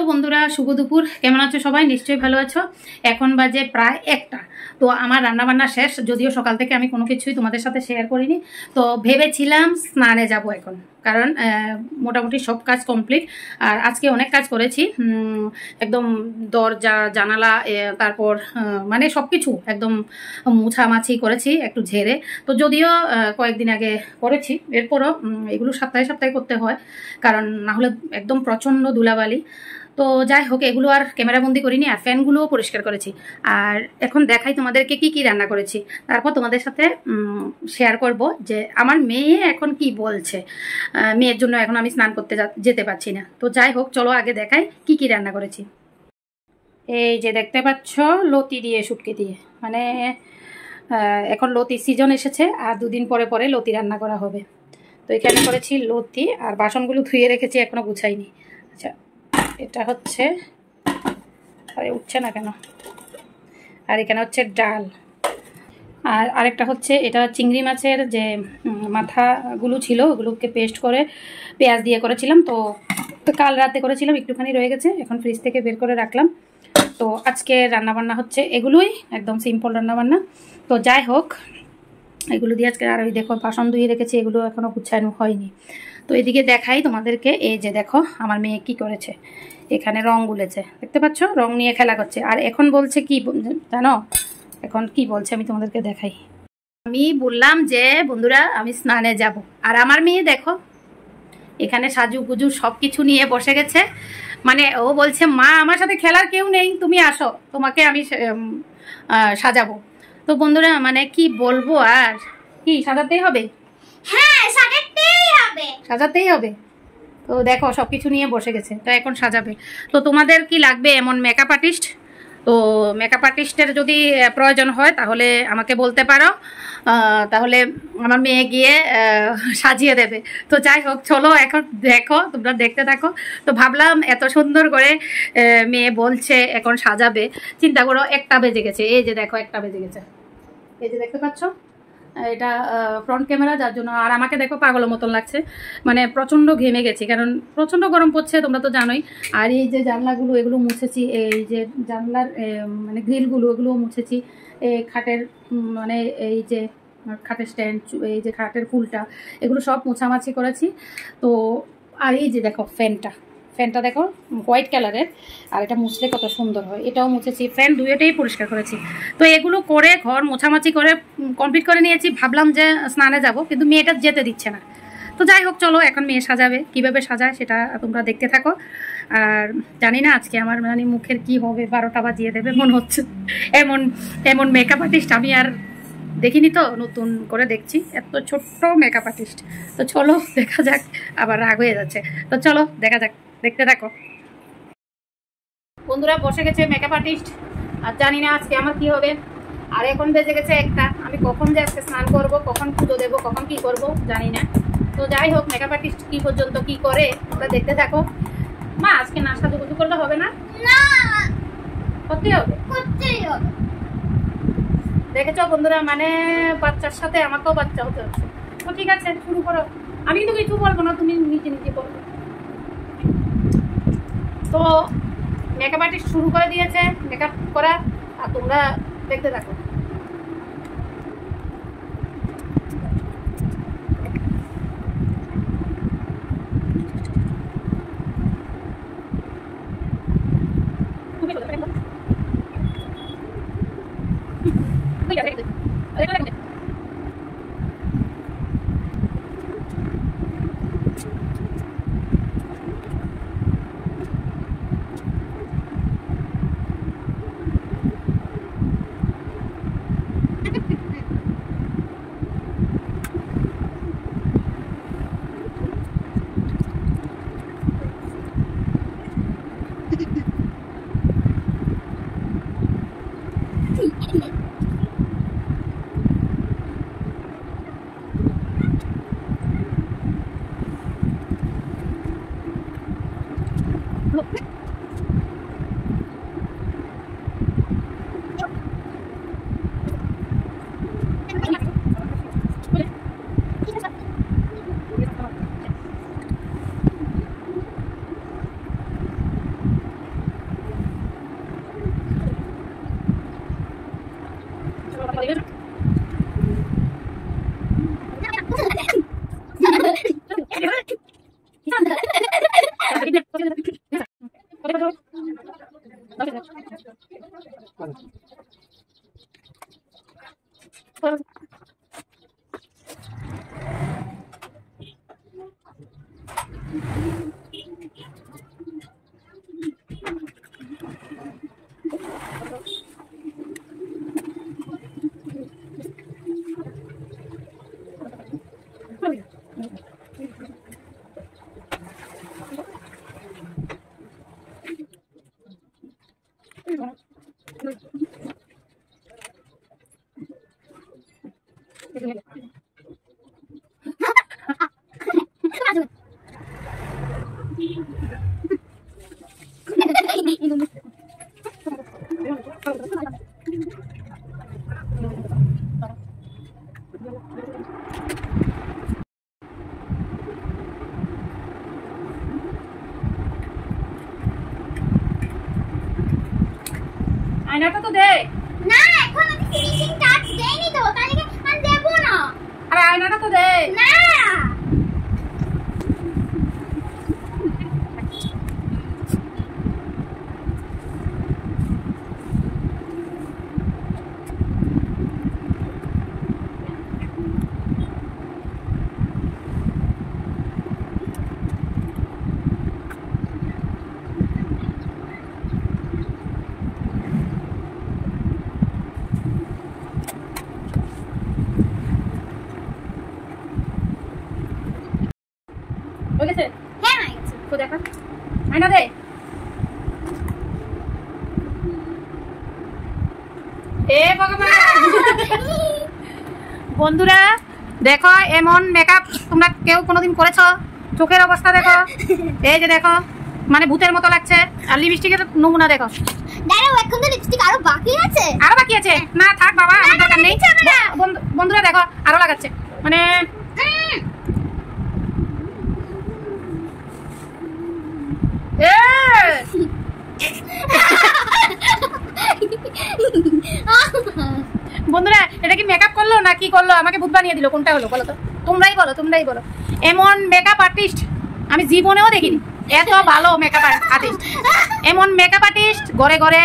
Hello বন্ধুরা, শুভ দুপুর। কেমন আছো সবাই? নিশ্চয়ই ভালো আছো। এখন বাজে প্রায় 1টা। তো আমার রান্নাবান্না শেষ, যদিও সকাল থেকে আমি কোনো কিছুই তোমাদের সাথে শেয়ার করিনি। তো ভেবেছিলাম স্নানে যাব এখন, কারণ মোটামুটি সব কাজ কমপ্লিট। আর আজকে অনেক কাজ করেছি, একদম দরজা জানালা, তারপর মানে সব কিছু একদম মুছামাছি করেছি একটু ঝেড়ে। তো যদিও কয়েকদিন আগে করেছি, এরপরও এগুলো সপ্তাহে সপ্তাহে করতে হয়, কারণ না হলে একদম প্রচণ্ড ধুলাবালি। তো যাই হোক, এগুলো আর ক্যামেরাবন্দি করিনি। আর ফ্যানগুলোও পরিষ্কার করেছি। আর এখন দেখাই তোমাদেরকে কি কি রান্না করেছি, তারপর তোমাদের সাথে শেয়ার করব যে আমার মেয়ে এখন কি বলছে। মেয়ের জন্য এখন আমি স্নান করতে যেতে পারছি না। তো যাই হোক, চলো আগে দেখাই কি কি রান্না করেছি। এই যে দেখতে পাচ্ছ, লতি দিয়ে শুটকি দিয়ে, মানে এখন লতি সিজন এসেছে, আর দুদিন পরে পরে লতি রান্না করা হবে। তো এখানে করেছি লতি, আর বাসনগুলো ধুয়ে রেখেছি, এখনো গুছাইনি। আচ্ছা, এটা হচ্ছে, আরে উঠছে না কেন। আর এখানে হচ্ছে ডাল, আর আরেকটা হচ্ছে এটা চিংড়ি মাছের যে মাথাগুলো ছিল, ওগুলোকে পেস্ট করে পেঁয়াজ দিয়ে করেছিলাম। তো কাল রাতে করেছিলাম, একটুখানি রয়ে গেছে, এখন ফ্রিজ থেকে বের করে রাখলাম। তো আজকে রান্নাবান্না হচ্ছে এগুলোই, একদম সিম্পল রান্নাবান্না। তো যাই হোক, এগুলো দিয়ে আজকে, আর ওই দেখো বাসন ধুয়ে রেখেছি, এগুলো এখনও গুছানো হয়নি। তো এদিকে দেখাই তোমাদেরকে, এই যে দেখো আমার মেয়ে কি করেছে। এখানে রং গুলেছে, দেখতে পাচ্ছ, রং নিয়ে খেলা করছে। আর এখন বলছে কি জানো, এখন কি বলছে আমি তোমাদেরকে দেখাই। আমি বললাম যে বন্ধুরা আমি স্নানে যাব, আর আমার মেয়ে দেখো এখানে সাজু গুজু সব কিছু নিয়ে বসে গেছে। মানে ও বলছে, মা আমার সাথে খেলার কেউ নেই, তুমি আসো, তোমাকে আমি সাজাবো। তো বন্ধুরা মানে কি বলবো, আর কি সাজাতেই হবে। হ্যাঁ, সাজাতেই হবে। তো দেখো সবকিছু নিয়ে বসে গেছে, তো এখন সাজাবে। তো তোমাদের কি লাগবে এমন মেকআপ আর্টিস্ট? তো মেকআপ আর্টিস্টের যদি প্রয়োজন হয় তাহলে আমাকে বলতে পারো, তাহলে আমার মেয়ে গিয়ে সাজিয়ে দেবে। তো যাই হোক, চলো এখন দেখো, তোমরা দেখতে থাকো। তো ভাবলাম এত সুন্দর করে মেয়ে বলছে এখন সাজাবে, চিন্তা করো 1টা বেজে গেছে। এই যে দেখো 1টা বেজে গেছে, এই যে দেখতে পাচ্ছ, এটা ফ্রন্ট ক্যামেরা, যার জন্য আর আমাকে দেখো পাগলের মতন লাগছে। মানে প্রচণ্ড ঘেমে গেছি, কারণ প্রচণ্ড গরম পড়ছে, তোমরা তো জানোই। আর এই যে জানলাগুলো, এগুলো মুছেছি, এই যে জানলার মানে গ্রিলগুলো, এগুলোও মুছেছি। খাটের মানে এই যে খাটের স্ট্যান্ড, এই যে খাটের ফুলটা, এগুলো সব মোছামাছি করেছি। তো আর এই যে দেখো ফ্যানটা দেখো হোয়াইট কালারের, আর এটা মুছলে কত সুন্দর হয়, এটাও মুছেছি। ফ্যান দুইটাই পরিষ্কার করেছি। তো এগুলো করে ঘর মোছামাছি করে কমপ্লিট করে নিয়েছি। ভাবলাম যে স্নানে যাব, কিন্তু মেয়েটা যেতে দিচ্ছে না। তো যাই হোক, চলো এখন মেয়ে সাজাবে, কিভাবে সাজায় সেটা তোমরা দেখতে থাকো। আর জানি না আজকে আমার মানে মুখের কি হবে, 12টা বাজিয়ে দেবে মনে হচ্ছে। এমন মেকআপ আর্টিস্ট আমি আর দেখিনি, তো নতুন করে দেখছি, এত ছোট্ট মেকআপ আর্টিস্ট। তো চলো দেখা যাক, আবার রাগ হয়ে যাচ্ছে। তো চলো দেখা যাক, দেখতে থাকো। বন্ধুরা বসে গেছে মেকআপ আর্টিস্ট, আর জানি না আজকে আমার কি হবে। আর এখন বেজে গেছে 1টা, আমি কখন যে আজকে স্নান করবো, কখন পুজো দেবো, কখন কি করব জানি না। তো যাই হোক, মেকআপ আর্টিস্ট কি পর্যন্ত কি করে তোমরা দেখতে থাকো। মা আজকে নাস্তা দুপুর করলে হবে না? না, করতেই হবে। দেখেছো বন্ধুরা, মানে বাচ্চার সাথে আমাকেও বাচ্চা হতে হচ্ছে। তো ঠিক আছে, শুরু করো। আমি কিন্তু কিছু বলবো না, তুমি নিজে নিজে বলবো। তো মেকআপ আর্টিস্ট শুরু করে দিয়েছে মেকআপ করা, আর তোমরা দেখতে থাকো। আয়নাটা তো দে। না এখন আমি ফিনিশিং টাচ দেইনি তো, তাহলে আমি দেব না। আরে আয়নাটা তো দে। না হয়ে গেছে? হ্যাঁ হয়ে গেছে। তো দেখা আয়না দে। এ ভগবান বন্ধুরা দেখো এমন মেকআপ তোমরা কেউ কোনোদিন করেছো? চোখের অবস্থা দেখো, এই যে দেখো মানে ভূতের মতো লাগছে। আর লিপস্টিকের নমুনা দেখো। দাঁড়াও, এখন তো লিপস্টিক আরো বাকি আছে। আরো বাকি আছে? না থাক বাবা, আমার দরকার নেই। বন্ধুরা দেখো আরো লাগাচ্ছে মানে বন্ধুরা এটা কি মেকআপ করলো না কি করলো? আমাকে ভূত বানিয়ে দিল, কোনটা হলো বলো তো? তোমরাই বলো। এমন মেকআপ আর্টিস্ট আমি জীবনেও দেখিনি, এত ভালো মেকআপ আর্টিস্ট। এমন মেকআপ আর্টিস্ট ঘরে ঘরে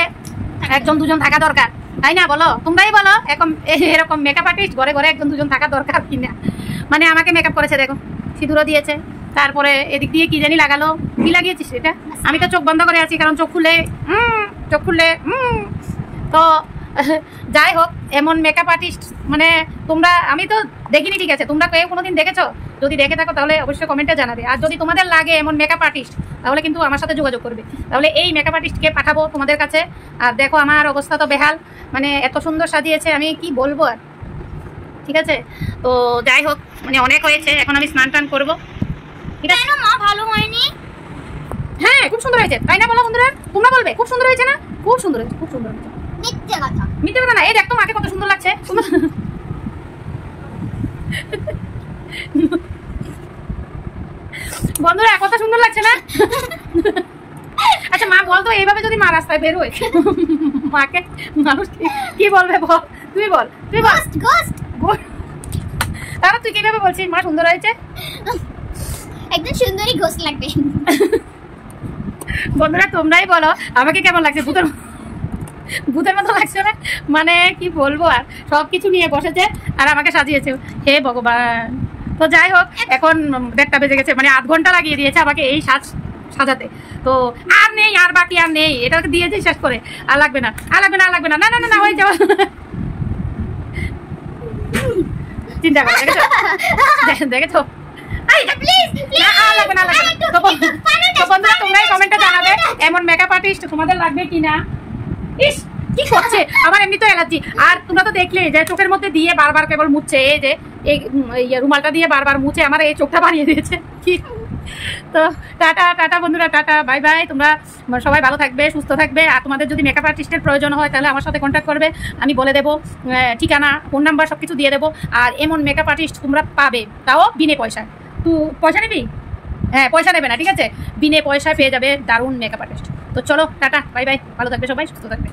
একজন দুজন থাকা দরকার, তাই না? বলো, তোমরাই বলো। এরকম মেকআপ আর্টিস্ট ঘরে ঘরে একজন দুজন থাকা দরকার কিনা? মানে আমাকে মেকআপ করেছে দেখো, সিঁদুরও দিয়েছে, তারপরে এদিক দিয়ে কি জানি লাগালো। কি লাগিয়েছিস এটা? আমি তো চোখ বন্ধ করে আছি, কারণ চোখ খুললে তো যাই হোক, এমন মেকআপ আর্টিস্ট মানে তোমরা আমি তো দেখিনি, ঠিক আছে? তোমরা কেউ কোনোদিন দেখেছো? যদি দেখে থাকো তাহলে অবশ্যই কমেন্টে জানাবে। আর যদি তোমাদের লাগে এমন মেকআপ আর্টিস্ট তাহলে কিন্তু আমার সাথে যোগাযোগ করবে, তাহলে এই মেকআপ আর্টিস্টকে পাঠাবো তোমাদের কাছে। আর দেখো আমার অবস্থা তো বেহাল, মানে এত সুন্দর সাজিয়েছে আমি কি বলবো আর। ঠিক আছে, তো যাই হোক মানে অনেক হয়েছে, এখন আমি স্নান টান করবো। ঠিক আছে মা, ভালো হয়নি? হ্যাঁ খুব সুন্দর হয়েছে, তাই না? বলো বন্ধুরা, তোমরা বলবে খুব সুন্দর হয়েছে না? খুব সুন্দর হয়েছে, খুব সুন্দর হয়েছে। মিথ্যে কথা। মিথ্যে কথা না, এই দেখ তো মাকে কত সুন্দর লাগছে। বন্ধুরা কত সুন্দর লাগছে না? আচ্ছা মা বলতো এইভাবে যদি মা রাস্তায় বের হয় মাকে মানুষ কি বলবে বল? তুই বল। তাহলে তুই কিভাবে বলছিস মা সুন্দর হয়েছে? একদম সুন্দরী ঘোষ লাগবে। বন্ধুরা তোমরাই বলো আমাকে কেমন লাগছে? ভূতের মতো লাগছে না? মানে কি বলবো আর, সবকিছু নিয়ে বসেছে আর আমাকে সাজিয়েছে। হে ভগবান। তো যাই হোক এখন 1:30 বেজে গেছে, মানে 8 ঘন্টা লাগিয়ে দিয়েছে আমাকে এই সাজাতে। তো আর নেই, আর বাকি আর নেই, এটাকে দিয়েছে শেষ করে। আর লাগবে না, না হয়ে যাওয়া। চিন্তা করো, দেখেছো? তোমরাই কমেন্টে জানাবে এমন মেকআপ আর্টিস্ট তোমাদের লাগবে কিনা। ইস কি করছে, আমার এমনি তো অ্যালার্জি। আর তোমরা তো দেখলে যে চোখের মধ্যে দিয়ে বারবার কেবল মুছছে, এই যে এই রুমালটা দিয়ে বারবার মুছে আমার এই চোখটা বানিয়ে দিয়েছে। কি তো টাটা বন্ধুরা, টাটা বাই বাই। তোমরা সবাই ভালো থাকবে, সুস্থ থাকবে। আর তোমাদের যদি মেকআপ আর্টিস্টের প্রয়োজন হয় তাহলে আমার সাথে কন্ট্যাক্ট করবে, আমি বলে দেবো ঠিকানা, ফোন নাম্বার সব কিছু দিয়ে দেবো। আর এমন মেকআপ আর্টিস্ট তোমরা পাবে, তাও বিনে পয়সায়। তুই পয়সা নিবি? হ্যাঁ পয়সা নেবে না, ঠিক আছে? বিনে পয়সায় পেয়ে যাবে দারুণ মেকআপ আর্টিস্ট। তো চলো টাটা বাই বাই, ভালো থাকবে সবাই, সুস্থ থাকবে।